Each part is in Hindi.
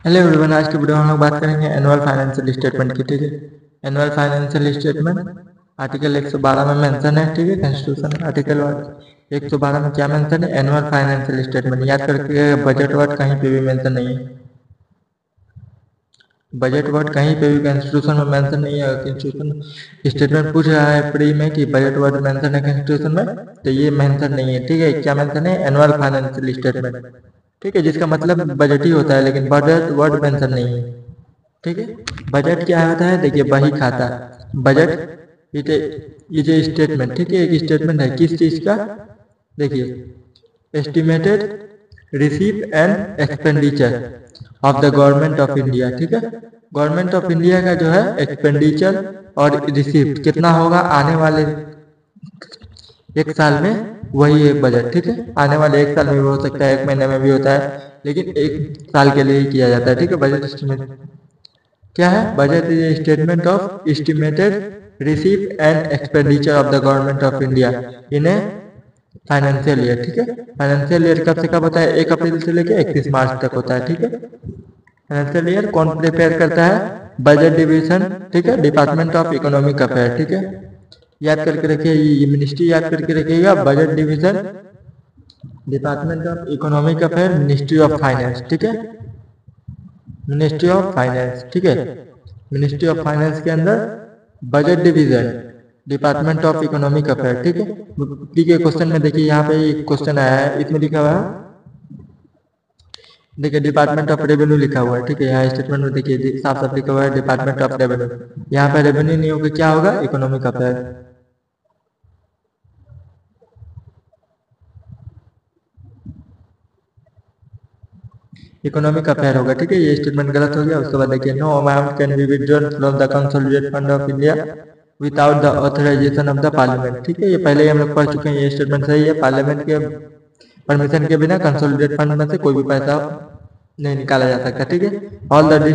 हेलो एवरीवन, आज की वीडियो में हम लोग बात करेंगे एनुअल फाइनेंशियल स्टेटमेंट की। ठीक है, एनुअल फाइनेंशियल स्टेटमेंट आर्टिकल 112 में मेंशन है। ठीक है, कॉन्स्टिट्यूशन आर्टिकल 112 में क्या मेंशन है? Annual financial statement. याद करके बजट वर्ड कहीं पे भी मेंशन नहीं है। बजट वर्ड कहीं पे भी कॉन्स्टिट्यूशन में मेंशन नहीं है। कॉन्स्टिट्यूशन स्टेटमेंट पूछ रहा है प्री में कि बजट वर्ड मेंशन है कॉन्स्टिट्यूशन में, तो ये मेंशन नहीं है। ठीक है, क्या मेंशन है? Annual financial statement. ठीक है, जिसका मतलब बजट ही होता है, लेकिन बजट वर्ड मेंशन नहीं है। ठीक है, बजट क्या होता है? देखिए, बही खाता। बजट ये जो स्टेटमेंट, ठीक है, एक स्टेटमेंट है किस चीज का? देखिए, estimated receive and expenditure of the government of India. ठीक है, गवर्नमेंट ऑफ इंडिया का जो है एक्सपेंडिचर और रिसीप्ट कितना होगा आने वाले एक साल में, वही है बजट। ठीक है, आने वाले एक साल में भी हो सकता है, एक महीने में भी होता है, लेकिन एक साल के लिए ही किया जाता है। ठीक है, बजट एस्टिमेट क्या है? Budget is statement of estimated receipt and expenditure of the government of India in a financial year. ठीक है, फाइनेंशियल ईयर कब से कब होता है? 1 अप्रैल से लेकर 31 मार्च तक होता है। ठीक है, फाइनेंशियल ईयर कौन प्रिपेयर करता है? Budget division. ठीक है, डिपार्टमेंट ऑफ इकोनॉमिक अफेयर। ठीक है, याद करके रखिए, ये मिनिस्ट्री याद करके रखिएगा। Budget division, department of economic affair, ministry of finance. ठीक है, मिनिस्ट्री ऑफ फाइनेंस। ठीक है, मिनिस्ट्री ऑफ फाइनेंस के अंदर budget division, department of economic affair. ठीक है, ठीक है, क्वेश्चन में देखिए, यहाँ पे एक क्वेश्चन आया है, इसमें लिखा हुआ है, देखिए डिपार्टमेंट ऑफ रेवेन्यू लिखा हुआ है। ठीक है, यहाँ स्टेटमेंट में देखिए साफ साफ लिखा हुआ है डिपार्टमेंट ऑफ रेवेन्यू। यहाँ पे रेवेन्यू नहीं होगा, क्या होगा? Economic affair. इकोनॉमिक अफेयर होगा। ठीक है, ये स्टेटमेंट गलत हो गया। उसके बाद देखिए, no amount can be withdrawn from the consolidated fund of India without the authorization of the Parliament. ठीक है, ये पहले ही हम लोग पढ़ चुके हैं, ये स्टेटमेंट सही है। पार्लियामेंट के परमिशन के बिना कंसोलिडेटेड फंड में से कोई भी पैसा नहीं निकाला जा सकता। ठीक है, all the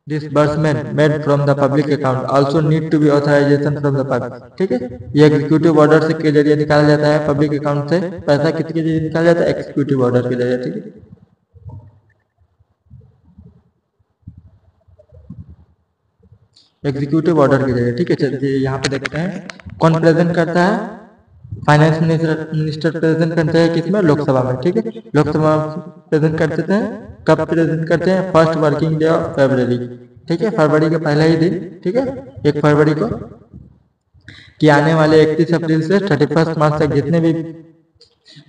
disbursement made from the public account also need to be authorization from the public। ठीक है, ये एग्जीक्यूटिव ऑर्डर से के जरिए निकाला जाता है। पब्लिक अकाउंट से पैसा किसके जरिए निकाला जाता है? एग्जीक्यूटिव ऑर्डर के जरिए। ठीक है, एग्जीक्यूटिव ऑर्डर के जरिए। ठीक है, चलिए यहाँ पे देखते हैं कौन प्रेजेंट करता है। फाइनेंस मिनिस्टर प्रेजेंट करते हैं किसमें? लोकसभा में। ठीक है, लोकसभा प्रेजेंट करते हैं। कब प्रेजेंट करते हैं? First working day of February. ठीक है, फरवरी के पहला ही दिन। ठीक है, 1 फरवरी को, कि आने वाले 31 अप्रैल से 31 मार्च तक जितने भी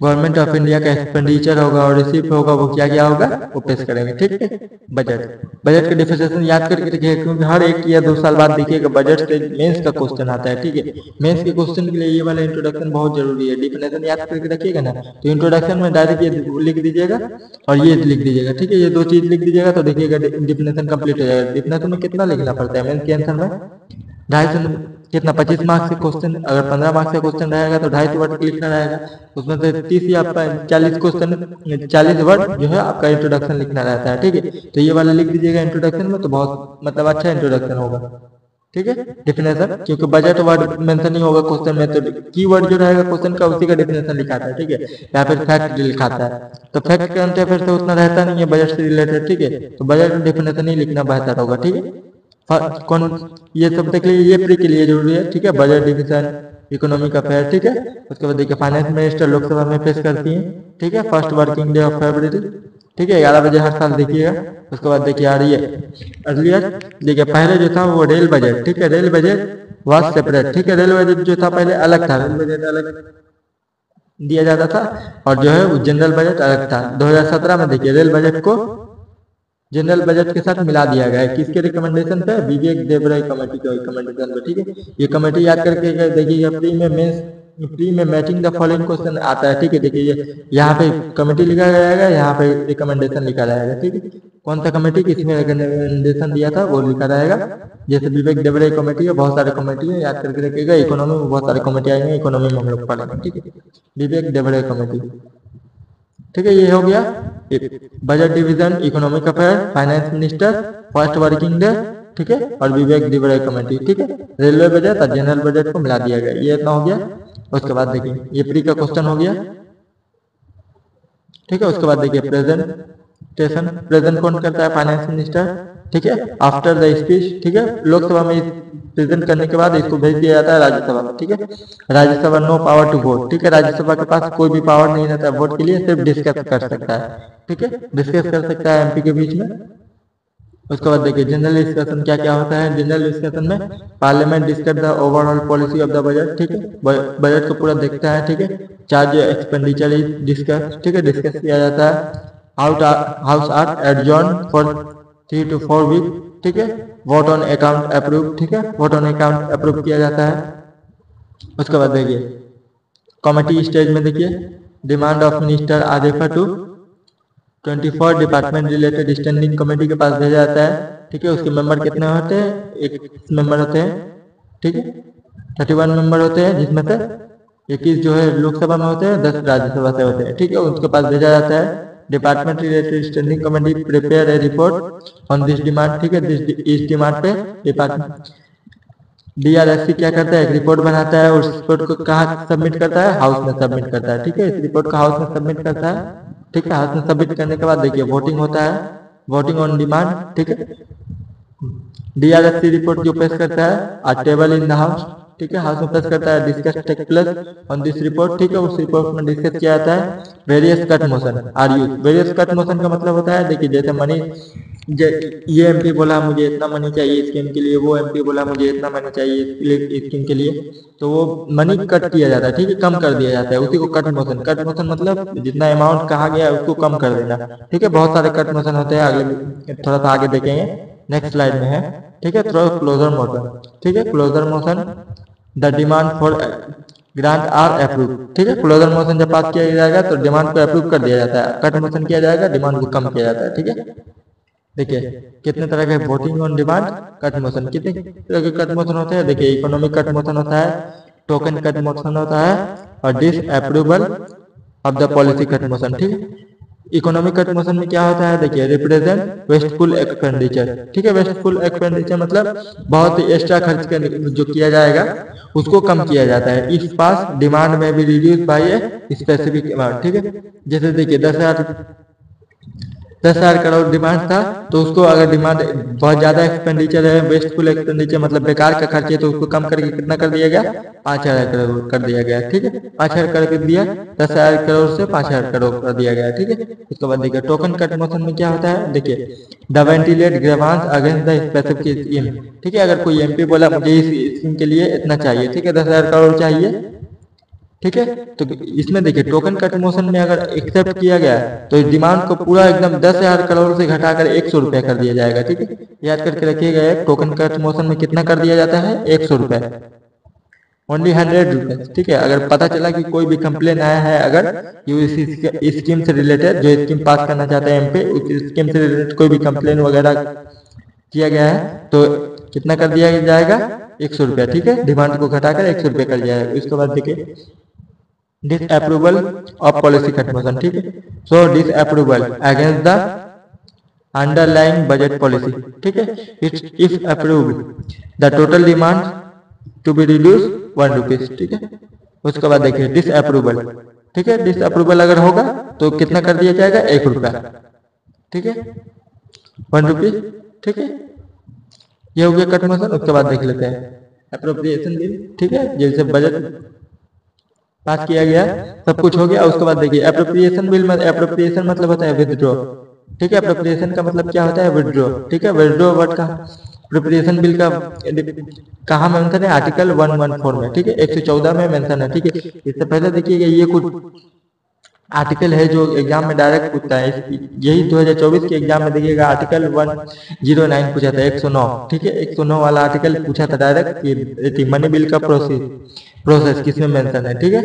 गवर्नमेंट ऑफ इंडिया का एक्सपेंडिचर होगा और रिसीव होगा, वो क्या क्या होगा? वो पेश करेंगे। ठीक है, बजट, बजट का डिफिनेशन याद करके रखिए, क्योंकि हर 1 या 2 साल बाद देखिएगा बजट से मेंस का क्वेश्चन आता है। ठीक है, मेंस के क्वेश्चन के लिए ये वाला इंट्रोडक्शन बहुत जरूरी है। डिफिनेशन याद करके रखिएगा ना, तो इंट्रोडक्शन में डायरेक्ट ये लिख दीजिएगा और ये लिख दीजिएगा। ठीक है, ये 2 चीज लिख दीजिएगा तो देखिएगा डिफिनेशन कंप्लीट हो जाएगा। डिफिनेशन में कितना लिखना पड़ता है मेंस के आंसर में? 250 कितना? 25 मार्क्स से क्वेश्चन, अगर 15 मार्क्स का क्वेश्चन रहेगा तो 250 वर्ड लिखना रहेगा। उसमें से 30 या 40 क्वेश्चन, 40 वर्ड जो है आपका इंट्रोडक्शन लिखना रहता है। ठीक है, तो ये वाला लिख दीजिएगा इंट्रोडक्शन में, तो बहुत मतलब अच्छा इंट्रोडक्शन होगा। ठीक है, डिफिनेशन, क्योंकि बजट वर्ड मेंशन नहीं होगा क्वेश्चन में, तो की वर्ड जो रहेगा क्वेश्चन का उसी का डिफिनेशन लिखाता है। ठीक है, या फिर फैक्ट लिखाता है, तो फैक्ट के अंतर फिर से उतना रहता नहीं है बजट से रिलेटेड। ठीक है, तो बजट डिफिनेशन ही लिखना बेहतर होगा। ठीक है, कौन, ये सब देख लीजिए, ये प्री के लिए जरूरी है। ठीक है, बजट डिवीजन, इकोनॉमिक अफेयर। ठीक है, उसके बाद देखिए फाइनेंस मिनिस्टर लोकसभा में पेश करती है। ठीक है, first working day of February. ठीक है, 11 बजे हर साल देखिएगा। उसके बाद देखिए आ रही है अर्लियर, देखिए पहले जो था वो रेल बजट। ठीक है, रेल बजट वॉज सेपरेट। ठीक है, रेल बजट जो था पहले अलग था, रेल बजट अलग दिया जाता था, और जो है वो जनरल बजट अलग था। 2017 में देखिए रेल बजट को जनरल बजट के साथ मिला दिया गया है। किसके रिकमेंडेशन पे? विवेक देवराय कमेटी के रिकमेंडेशन पे। ठीक है, ये कमेटी याद करके देखिए, प्री में मैचिंग द फॉलोइंग क्वेश्चन आता है। ठीक है, देखिए यहाँ पे कमेटी लिखा जाएगा, यहाँ पे रिकमेंडेशन लिखा जाएगा। ठीक है, कौन सा कमेटी किसने रिकमेंडेशन दिया था वो लिखा जाएगा। जैसे विवेक देवराय कमेटी है, बहुत सारे कमेटी है, याद करके रखिएगा। इकोनॉमी में बहुत सारे कमेटी आएंगे, इकोनॉमी में हम लोग पढ़ेंगे। ठीक है, विवेक देवराय कमेटी। ठीक है, ये हो गया budget division, economic affair, finance minister, first working day. ठीक है, और विवेक देवराय कमेटी। ठीक है, रेलवे बजट और जनरल बजट को मिला दिया गया, ये इतना हो गया। उसके बाद देखिए ये प्री का क्वेश्चन हो गया। ठीक है, उसके बाद देखिए प्रेजेंट स्टेशन प्रेजेंट कौन करता है? फाइनेंस मिनिस्टर, ठीक है। आफ्टर द स्पीच, ठीक है, लोकसभा में प्रेजेंट करने के बाद इसको भेज दिया जाता है राज्यसभा में, ठीक है। Rajya Sabha no power to vote, ठीक है, राज्यसभा के पास कोई भी पावर नहीं रहता है वोट के लिए, सिर्फ डिस्कस कर सकता है, ठीक है, डिस्कस कर सकता है एमपी के बीच में। उसके बाद देखिए जनरल डिस्कशन क्या क्या होता है। जनरल डिस्कशन में parliament discuss the overall policy of the budget, ठीक है, बजट को पूरा देखता है, ठीक है। चार्ज एक्सपेंडिचर इज डिस्कस, ठीक है, डिस्कस किया जाता है। House are adjourn for 3 to 4 week, ठीक है। वोट ऑन अकाउंट अप्रूव, ठीक है, वोट ऑन अकाउंट अप्रूव किया जाता है। उसके बाद देखिए कमेटी स्टेज में देखिए demand of minister are refer to 24 department related standing committee के पास भेजा जाता है, ठीक है। उसके मेंबर कितने होते हैं? 21 मेंबर होते हैं, ठीक है, 31 मेंबर होते हैं, जिसमें से 21 जो है लोकसभा में होते हैं, 10 राज्यसभा से होते हैं, ठीक है। उसके पास भेजा जाता है department related standing committee prepare a report on this demand, ठीक है। इस डिमांड पे डिपार्टमेंट डीआरएससी क्या करता है? एक रिपोर्ट बनाता है और उस रिपोर्ट को कहाँ सबमिट करता है? हाउस में सबमिट करता है, ठीक है। इस रिपोर्ट को हाउस में सबमिट करता है, ठीक है। हाउस में सबमिट करने के बाद देखिए वोटिंग होता है, वोटिंग ऑन डिमांड, ठीक है। डीआरएससी रिपोर्ट जो पेश करता है आ टेबल इन द हाउस, ठीक है, हाउस में पेश करता है। Discuss take place on this report, ठीक है, उस रिपोर्ट में डिस्कस किया जाता है। Various cut motion are use, various cut motion का मतलब होता है देखिए जैसे मनी, ये एमपी बोला मुझे इतना मनी चाहिए स्कीम के लिए, वो एमपी बोला मुझे इतना मनी चाहिए स्कीम के लिए, तो वो मनी कट किया जाता है, ठीक है, कम कर दिया जाता है, उसी को कट मोशन। कट मोशन मतलब जितना अमाउंट कहा गया है उसको कम कर देना, ठीक है। बहुत सारे कट मोशन होते हैं, अगले थोड़ा सा आगे देखेंगे, नेक्स्ट स्लाइड में है, ठीक है। थोड़ा क्लोजर मोशन, ठीक है, closure motion the demand for grant are approve, ठीक है। क्लोजर मोशन जब पास किया जाएगा तो डिमांड को अप्रूव कर दिया जाता है, कट मोशन किया जाएगा डिमांड को कम किया जाता है, ठीक है। देखिए कितने तरह के voting on demand cut motion, कितने तरह के कट मोशन होते हैं? देखिए इकोनॉमिक कट मोशन होता है, टोकन कट मोशन होता है और disapproval of the policy cut motion, ठीक है। इकोनॉमिक कट मोशन में क्या होता है? देखिए रिप्रेजेंट वेस्टफुल एक्सपेंडिचर, ठीक है। वेस्टफुल एक्सपेंडिचर मतलब बहुत एक्स्ट्रा खर्च करने जो किया जाएगा उसको कम किया जाता है। इस पास डिमांड में भी reduce by a specific amount, ठीक है। जैसे देखिए 10,000 करोड़ डिमांड था, तो उसको अगर डिमांड बहुत ज्यादा एक्सपेंडिचर है, वेस्टफुल एक्सपेंडिचर मतलब बेकार का खर्च है, तो उसको कम करके कितना कर दिया गया? 5,000 करोड़ कर दिया गया, ठीक है। 5,000 करके दिया, 10,000 करोड़ से 5,000 करोड़ कर दिया गया, ठीक है। उसके बाद देखिए टोकन कट मोशन में क्या होता है? देखिए the ventilate grievance against the specific scheme, ठीक है। अगर कोई एमपी बोला मुझे इस स्कीम के लिए इतना चाहिए, ठीक है, 10,000 करोड़ चाहिए, ठीक है, तो इसमें देखिए टोकन कट मोशन में अगर एक्सेप्ट किया गया तो इस डिमांड को पूरा एकदम 10,000 करोड़ से घटाकर 100 रुपए कर दिया जाएगा, ठीक है। याद करके रखिएगा टोकन कट मोशन में कितना कर दिया जाता है? 100 रुपए, ओनली 100 रुपए, ठीक है। अगर पता चला कि कोई भी कंप्लेन आया है अगर इस स्कीम से रिलेटेड, जो स्कीम पास करना चाहते हैं एमपी, उस स्कीम से रिलेटेड कोई भी कंप्लेन वगैरह किया गया है तो कितना कर दिया जाएगा? 100 रुपया, ठीक है। डिमांड को घटाकर 100 रुपये कर दिया जाएगा। उसके बाद देखिए disapproval of policy cut motion, ठीक है। So disapproval against the underlying budget policy, ठीक है। If approved the total demand to be reduce 1 rupees, ठीक है। उसके बाद देखिए डिसअप्रूवल, ठीक है, डिसअप्रूवल अगर होगा तो कितना कर दिया जाएगा? 1 रुपया, ठीक है, 1 रुपीज, ठीक है। ये हो गया कट मोशन। उसके बाद देख लेते हैं अप्रोप्रिएशन बिल, ठीक है, जैसे बजट पास किया गया, सब कुछ हो गया। उसके बाद देखिए अप्रोप्रिएशन बिल में, अप्रोप्रिएशन मतलब होता है विथड्रॉ, ठीक है। अप्रोप्रिएशन का मतलब क्या होता है? विथड्रॉ, ठीक है। विथड्रॉ वर्ड का अप्रोप्रिएशन बिल का कहाँ मेंशन है? आर्टिकल 114 में, ठीक है, 114 में मेंशन है, ठीक है। इससे पहले देखिएगा ये कुछ आर्टिकल है जो एग्जाम में डायरेक्ट पूछता है, यही 2024 के एग्जाम में देखिएगा आर्टिकल 109 पूछा था, 109, ठीक है। 109 वाला आर्टिकल पूछा था डायरेक्ट, मनी बिल का प्रोसेस किसमें मेंशन है, ठीक है।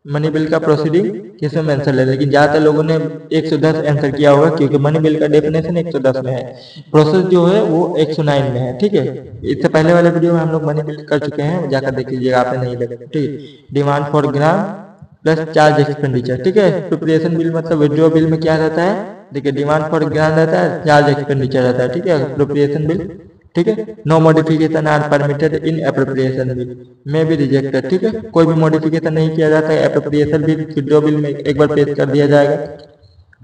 मनी बिल का प्रोसीडिंग किसमें मेंशन है, लेकिन ज्यादातर लोगों ने 110 आंसर किया होगा क्योंकि मनी बिल का डेफिनेशन 110 में है, प्रोसेस जो है वो 109 में है, ठीक है। इससे पहले वाले वीडियो में हम लोग मनी बिल कर चुके हैं, जाकर देख लीजिएगा, आपने नहीं देखा, ठीक है। Demand for grant plus charge expenditure, ठीक है। अप्रोप्रिएशन बिल मतलब विथड्रॉ बिल में क्या रहता है? देखिए डिमांड फॉर ग्रांट रहता है, चार्ज एक्सपेंडिचर रहता है, ठीक है। अप्रोप्रिएशन बिल, ठीक है। No modification are permitted in appropriation bill में भी रिजेक्टेड, ठीक है। कोई भी मॉडिफिकेशन नहीं किया जाता है अप्रोप्रिएशन बिल, विथड्रॉ बिल में एक बार पेश कर दिया जाएगा।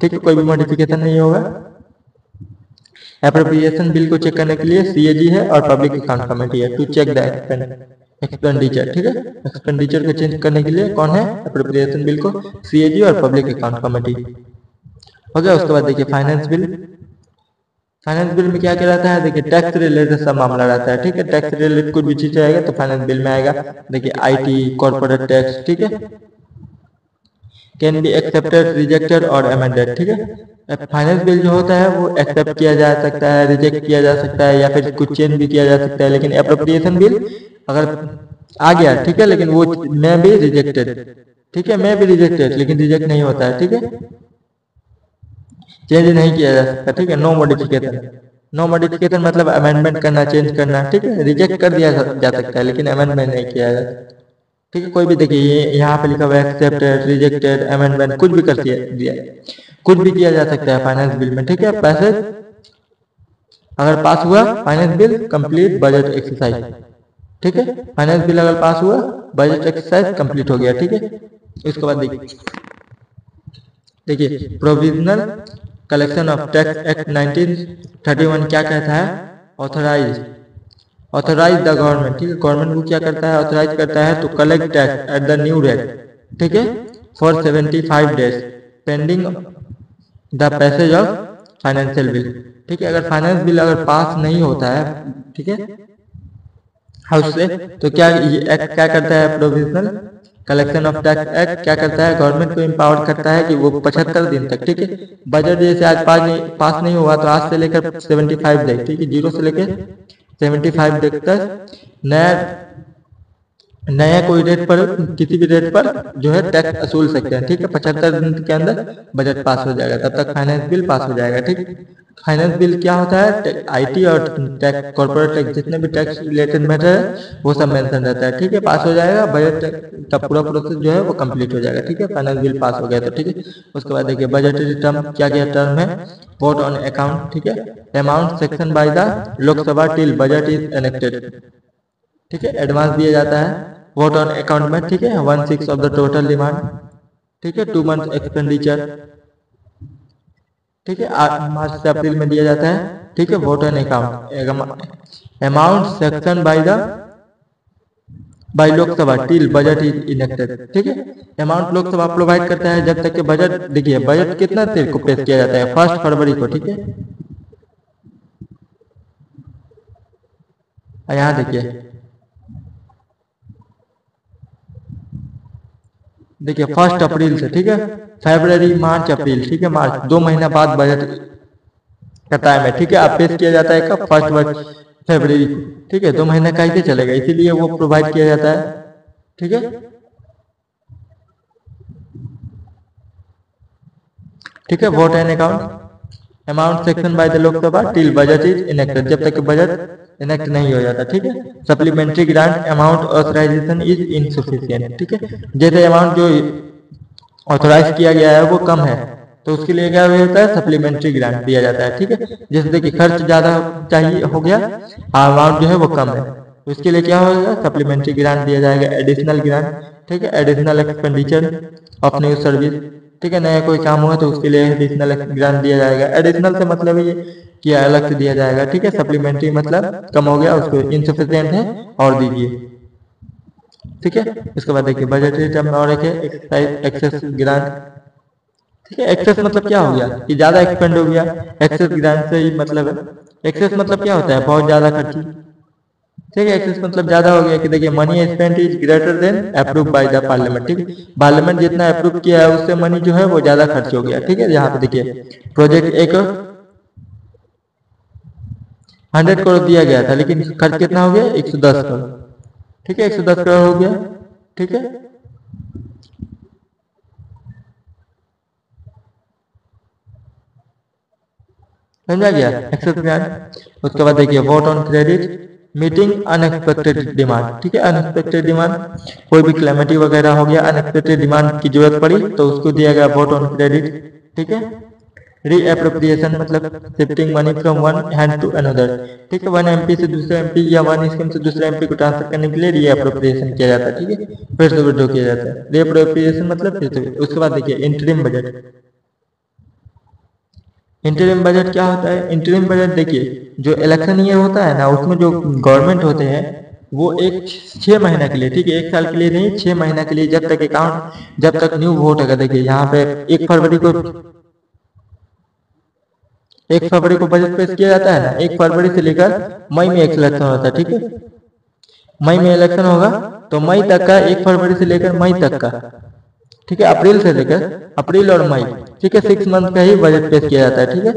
ठीक है, कोई भी मॉडिफिकेशन नहीं होगा। एप्रोप्रिएशन बिल को चेक करने के लिए सीएजी है और पब्लिक अकाउंट कमेटी है टू चेक द एक्सपेंडिचर। ठीक है, एक्सपेंडिचर को चेक करने के लिए कौन है? एप्रोप्रिएशन बिल को सीएजी और पब्लिक अकाउंट कमेटी हो गया। उसके बाद देखिए फाइनेंस बिल। फाइनेंस बिल में क्या क्या रहता है? देखिए टैक्स रिलेटेड सब मामला रहता है। ठीक है, टैक्स रिलेटेड कुछ भी चीज आएगा तो फाइनेंस बिल में आएगा। देखिए आईटी, कॉर्पोरेट टैक्स, ठीक है, कैन बी एक्सेप्टेड, रिजेक्टेड और अमेंडेड। ठीक है, फाइनेंस बिल जो होता है वो एक्सेप्ट किया जा सकता है, रिजेक्ट किया जा सकता है या फिर कुछ चेंज भी किया जा सकता है। लेकिन एप्रोप्रिएशन बिल अगर आ गया, ठीक है, लेकिन वो मैं भी रिजेक्टेड, ठीक है, मैं भी रिजेक्टेड, लेकिन रिजेक्ट नहीं होता है। ठीक है, चेंज नहीं किया जा सकता। ठीक है, नो मॉडिफिकेशन। नो मॉडिफिकेशन मतलब अमेंडमेंट करना, चेंज करना। ठीक है, रिजेक्ट कर दिया जा सकता है लेकिन अमेंडमेंट नहीं किया जा सकता। ठीक है, कोई भी देखिए यहाँ पे लिखा हुआ है एक्सेप्टेड, रिजेक्टेड, अमेंडमेंट, कुछ भी कर दिया, कुछ भी किया जा सकता है फाइनेंस बिल में। ठीक है, पैसे अगर पास हुआ finance bill, complete budget exercise. ठीक है, फाइनेंस बिल अगर पास हुआ, बजट एक्सरसाइज कंप्लीट हो गया। ठीक है, इसके बाद देखिए provisional collection of tax act 1931 क्या कहता है? Authorize the government. ठीक है, गवर्नमेंट को क्या करता है? ऑथराइज करता है to collect tax at the new rate. ठीक है, for 75 days pending the passage of financial bill. ठीक है, अगर फाइनेंस बिल अगर पास नहीं होता है, ठीक है, हाउस से, तो क्या ये एक्ट क्या करता है? Provisional collection of tax act क्या करता है? गवर्नमेंट को एम्पावर करता है कि वो 75 दिन तक, ठीक है, बजट जैसे आज पास नहीं हुआ तो आज से लेकर 75 डेज, ठीक है, 0 से लेकर 75 डेज तक नया कोई रेट पर, किसी भी रेट पर जो है टैक्स वसूल सकते हैं। ठीक है, 75 दिन के अंदर बजट पास हो जाएगा, तब तक फाइनेंस बिल पास हो जाएगा। ठीक, फाइनेंस बिल क्या होता है? आईटी और टैक्स, कॉर्पोरेट टैक्स, जितने भी टैक्स रिलेटेड मैटर है वो सब मेंशन रहता है। ठीक है, पास हो जाएगा, बजट का पूरा प्रोसेस जो है वो कंप्लीट हो जाएगा। ठीक है, फाइनेंस बिल पास हो गया तो। ठीक है, उसके बाद देखिए बजटरी टर्म क्या क्या टर्म है? Vote on account. ठीक है, amount section by the Lok Sabha till budget is enacted. ठीक है, एडवांस दिया जाता है वोट ऑन अकाउंट में। ठीक है, 1/6 ऑफ द टोटल डिमांड। ठीक है, 2 मंथ एक्सपेंडिचर। ठीक है, मार्च से अप्रैल में दिया जाता है। ठीक है, vote on account amount section bye Lok Sabha till budget is enacted. ठीक है, अमाउंट लोकसभा प्रोवाइड करता है जब तक के बजट, देखिए बजट कितना देर को पेश किया जाता है? 1 फरवरी को। ठीक है, यहाँ देखिए 1 अप्रैल से। ठीक है, फरवरी, मार्च, अप्रैल। ठीक है, मार्च 2 महीना बाद बजट का टाइम है। ठीक है, अब पेश किया जाता है कब? 1 फरवरी को। ठीक है, 2 महीना कैसे चलेगा, इसीलिए वो प्रोवाइड किया जाता है। ठीक है, ठीक है, vote and account amount section by the Lok Sabha till budget is enacted, जब तक बजट इनेक्ट नहीं हो जाता। ठीक है, supplementary grant amount authorization is insufficient. ठीक है, जैसे अमाउंट जो ऑथोराइज किया गया है वो कम है तो उसके लिए क्या होता है? सप्लीमेंट्री ग्रांट दिया जाता है। ठीक है, जैसे देखिए खर्च ज्यादा चाहिए हो गया, अमाउंट जो है वो कम है, तो इसके लिए क्या होगा? सप्लीमेंट्री ग्रांट दिया जाएगा, एडिशनल ग्रांट। ठीक है, additional expenditure of new service. ठीक है, नया कोई काम हुआ तो उसके लिए एडिशनल ग्रांट दिया जाएगा। एडिशनल से मतलब ये कि अलग से दिया जाएगा। ठीक है, सप्लीमेंट्री मतलब कम हो गया, उसको इनसफिशिएंट है और दीजिए। ठीक है, इसके बाद देखिए बजटरी टर्म और एक है एक्सेस ग्रांट। ठीक है, एक्सेस मतलब क्या हो गया कि ज्यादा एक्सपेंड हो गया, एक्सेस ग्रांट से ही मतलब है। एक्सेस मतलब क्या होता है? बहुत ज्यादा खर्ची। ठीक है, एक्सेस मतलब ज्यादा हो गया कि देखिए money spent is greater than approve by the Parliament. ठीक है, पार्लियामेंट जितना अप्रूव किया है उससे मनी जो है वो ज्यादा खर्च हो गया। ठीक है, यहाँ पे देखिए प्रोजेक्ट एक 100 करोड़ दिया गया था लेकिन खर्च कितना हो गया? 110 करोड़। ठीक है, 110 करोड़ हो गया। ठीक है, समझा गया एक्सेस ग्रांट। उसके बाद देखिए vote on credit meeting unexpected demand. ठीक है, अनएक्सपेक्टेड डिमांड कोई भी क्लेमिटी वगैरह हो गया, अनएक्सपेक्टेड डिमांड की जरूरत पड़ी तो उसको दिया गया वोट ऑन क्रेडिट। ठीक है, रीएप्रोप्रिएशन मतलब shifting money from one hand to another. ठीक है, 1 एमपी से दूसरे एमपी या 1 स्कीम से दूसरे एमपी को ट्रांसफर करने के लिए रीएप्रोप्रिएशन किया जाता है। ठीक है, फिर से विड्रॉ किया जाता है। रीएप्रोप्रिएशन मतलब फिर से। उसके बाद देखिए इंटरिम बजट। इंटरिम बजट क्या होता है? इंटरिम बजट देखिए, जो इलेक्शन ईयर होता है ना, उसमें जो गवर्नमेंट होते हैं वो एक 6 महीना के लिए, ठीक है, 1 साल के लिए नहीं, 6 महीना के लिए, जब तक अकाउंट, जब तक न्यू वोट होगा। देखिए यहाँ पे 1 फरवरी को बजट पेश किया जाता है ना, 1 फरवरी से लेकर मई में इलेक्शन होता है, ठीक है। मई में इलेक्शन होगा तो मई तक का, 1 फरवरी से लेकर मई तक का, ठीक है, अप्रैल से लेकर, अप्रैल और मई, ठीक है, 6 मंथ का ही बजट पेश किया जाता है, ठीक है।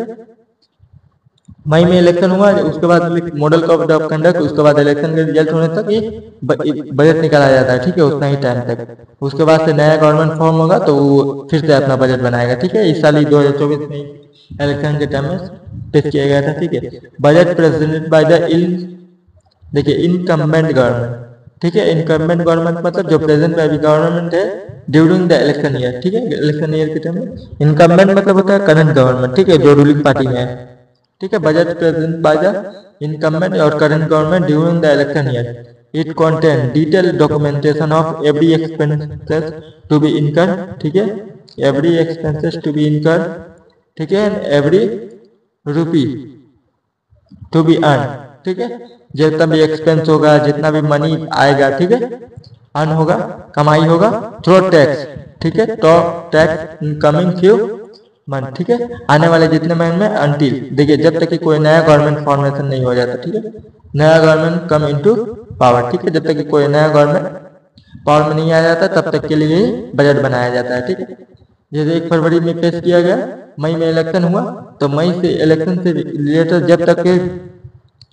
मई में इलेक्शन हुआ, उसके बाद मॉडल कोड ऑफ कंडक्ट, उसके बाद इलेक्शन के रिजल्ट होने तक ये बजट निकाला जाता है, ठीक है, उतना ही टाइम तक। उसके बाद से नया गवर्नमेंट फॉर्म होगा तो वो फिर से अपना बजट बनाएगा, ठीक है। इस साल ही 2024 में इलेक्शन के टाइम में पेश किया गया था, ठीक है। बजट प्रेजेंटेड बाय द देखिए इनकम्बेंट गवर्नमेंट, ठीक है। इनकम्बेंट गवर्नमेंट मतलब जो प्रेजेंट में अभी गवर्नमेंट है ड्यूरिंग द इलेक्शन ईयर, ठीक है, इलेक्शन ईयर के टाइम में। इनकम्बेंट मतलब होता है करंट गवर्नमेंट, ठीक है, जो रूलिंग पार्टी में है, ठीक है। Budget present by the incumbent और current government during the election year. It contain detail documentation of every expenses to be incurred, ठीक है, every expenses to be incurred, ठीक है, every rupee to be earn, ठीक है। जितना भी एक्सपेंस होगा, जितना भी मनी आएगा, ठीक है, अर्न होगा, कमाई होगा थ्रू टैक्स, ठीक है, तो टैक्स इनकमिंग फ्यू मंथ, ठीक है, आने वाले जितने महीने में अंटिल, देखिए जब तक कि कोई नया गवर्नमेंट फॉर्मेशन नहीं हो जाता, ठीक है, नया गवर्नमेंट कम इनटू पावर, ठीक है, जब तक कि कोई नया गवर्नमेंट पावर में नहीं आ जाता तब तक के लिए बजट बनाया जाता है, ठीक है। जैसे 1 फरवरी में पेश किया गया, मई में इलेक्शन हुआ तो मई से इलेक्शन से रिलेटेड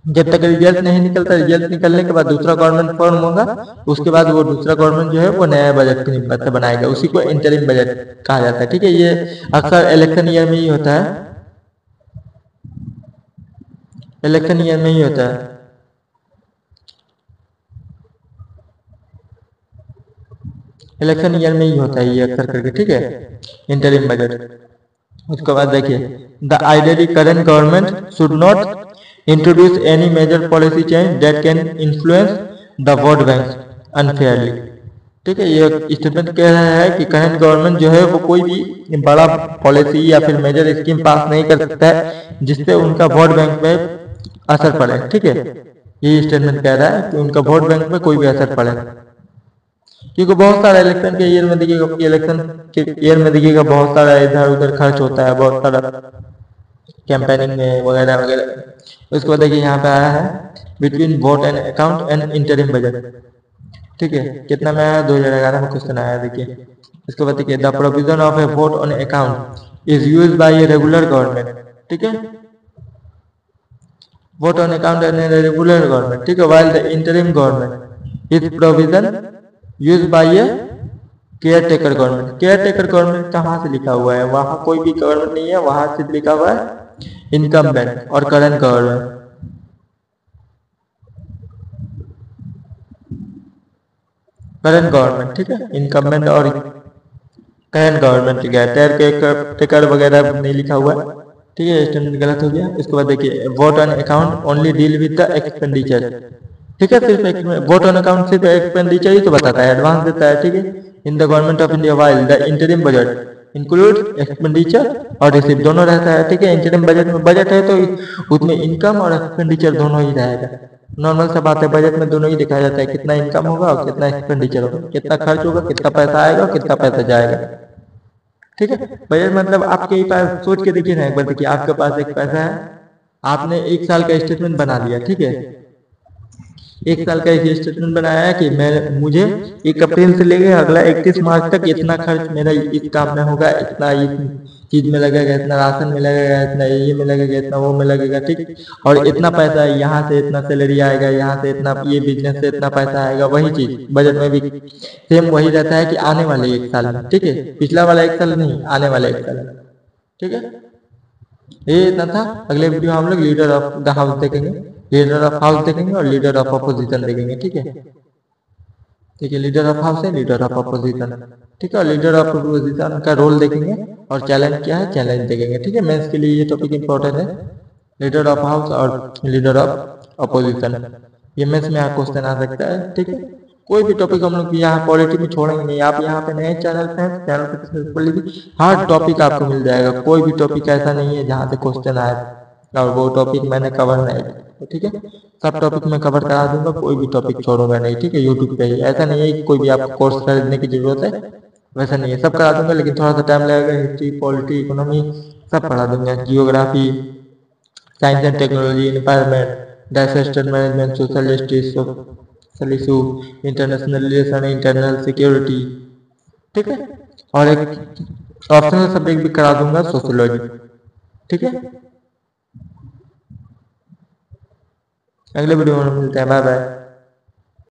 जब तक रिजल्ट नहीं निकलता, रिजल्ट निकलने के बाद दूसरा गवर्नमेंट फॉर्म होगा, उसके बाद वो दूसरा गवर्नमेंट जो है वो नया बजट की मतलब बनाएगा, उसी को इंटरिम बजट कहा जाता है, ठीक है। ये अक्सर इलेक्शन ईयर में ही होता है, इलेक्शन ईयर में ही होता है। इलेक्शन ईयर में ही होता है ये अक्सर करके, ठीक है, इंटरिम बजट। उसके बाद देखिए the ideally current government should not introduce any major policy change that can influence the vote bank unfairly, ठीक है। ये स्टेटमेंट कह रहा है कि करंट गवर्नमेंट जो है वो कोई भी बड़ा पॉलिसी या फिर मेजर स्कीम पास नहीं कर सकता है जिससे उनका वोट बैंक पे असर पड़े, ठीक है। ये स्टेटमेंट कह रहा है कि उनका वोट बैंक पे कोई भी असर पड़े, क्योंकि बहुत सारा इलेक्शन के ईयर में देखिएगा, इलेक्शन के ईयर में देखिएगा बहुत सारा इधर उधर खर्च होता है, बहुत सारा कैंपेनिंग में वगैरह वगैरह। उसके बाद देखिए यहाँ पे आया है between vote and account and interim budget, ठीक है, कितना में आया? 2011 में क्वेश्चन आया, देखिए। इसके बाद देखिए the provision of A vote on account is used by a regular government, ठीक है, vote on account and regular government, ठीक है, while the interim government is provision used by A care taker government. Care taker government कहाँ से लिखा हुआ है? वहां कोई भी गवर्नमेंट नहीं है, वहां से लिखा हुआ है इनकम्बेंट और करंट गवर्नमेंट, करंट गवर्नमेंट, ठीक है, इनकम्बेंट और करंट गवर्नमेंट लिखा है, टेकर वगैरह नहीं लिखा हुआ है, ठीक है, स्टेटमेंट गलत हो गया। इसके बाद देखिए vote on account only deal with the expenditure, ठीक है, सिर्फ वोट ऑन अकाउंट सिर्फ एक्सपेंडिचर ही तो बताता है, एडवांस देता है, ठीक है। In the government of India while the interim budget include expenditure और रिसीव दोनों रहता है, ठीक है। इंटरिम बजट में बजट है तो उसमें इनकम और एक्सपेंडिचर दोनों ही रहेगा। नॉर्मल सा बात है, बजट में दोनों ही दिखाया जाता है, कितना इनकम होगा और कितना एक्सपेंडिचर होगा, कितना खर्च होगा, कितना पैसा आएगा और कितना पैसा जाएगा, ठीक है। बजट मतलब आपके ही पास, सोच के देखिए ना एक बार, देखिए आपके पास एक पैसा है, आपने 1 साल का स्टेटमेंट बना लिया, ठीक है, 1 साल का एक स्टेटमेंट बनाया है कि मैं मुझे 1 अप्रैल से लेकर अगला 31 मार्च तक इतना खर्च मेरा इस काम में होगा, इतना इस चीज में लगेगा, इतना राशन में लगेगा, इतना ये में लगेगा, इतना वो में लगेगा, ठीक, और इतना पैसा यहाँ से इतना सैलरी आएगा, यहाँ से इतना ये बिजनेस से इतना पैसा आएगा। वही चीज बजट में भी सेम वही रहता है कि आने वाले 1 साल में, ठीक है, पिछला वाला 1 साल नहीं, आने वाले 1 साल में, ठीक है। ये इतना था। अगले वीडियो हम लोग लीडर ऑफ द हाउस देखेंगे, लीडर ऑफ हाउस देखेंगे और लीडर ऑफ अपोजिशन देखेंगे, ठीक है। ठीक है, लीडर ऑफ हाउस है, लीडर ऑफ अपोजिशन, ठीक है, और लीडर ऑफ अपोजिशन का रोल देखेंगे और चैलेंज क्या है, चैलेंज देखेंगे, ठीक है। मेंस के लिए ये टॉपिक इंपॉर्टेंट है, लीडर ऑफ हाउस और लीडर ऑफ अपोजिशन। ये मेंस में क्वेश्चन आ सकता है, ठीक है। कोई भी टॉपिक हम लोग यहाँ पॉलिटी में छोड़ेंगे नहीं। आप यहाँ पे नए चैनल पे हैं, चैनल पे सर्च कर लीजिए, हर टॉपिक आपको मिल जाएगा। कोई भी टॉपिक ऐसा नहीं है जहाँ से क्वेश्चन आए और वो टॉपिक मैंने कवर नहीं किया, ठीक है। सब टॉपिक मैं कवर करा दूंगा, कोई भी टॉपिक छोड़ूंगा नहीं, ठीक है। यूट्यूब पे ही ऐसा नहीं है कि कोई भी आपको कोर्स खरीदने की जरूरत है, वैसा नहीं है। सब करा दूंगा, लेकिन थोड़ा सा टाइम लगेगा। हिस्ट्री, पॉलिटी, इकोनॉमी सब पढ़ा दूंगा, geography, science and technology, environment, disaster management, social justice, social issue, international relation, internal security, ठीक है। और एक ऑप्शनल सब्जेक्ट भी करा दूंगा, सोशियोलॉजी, ठीक है। अगले वीडियो में मिलते हैं, बाय बाय।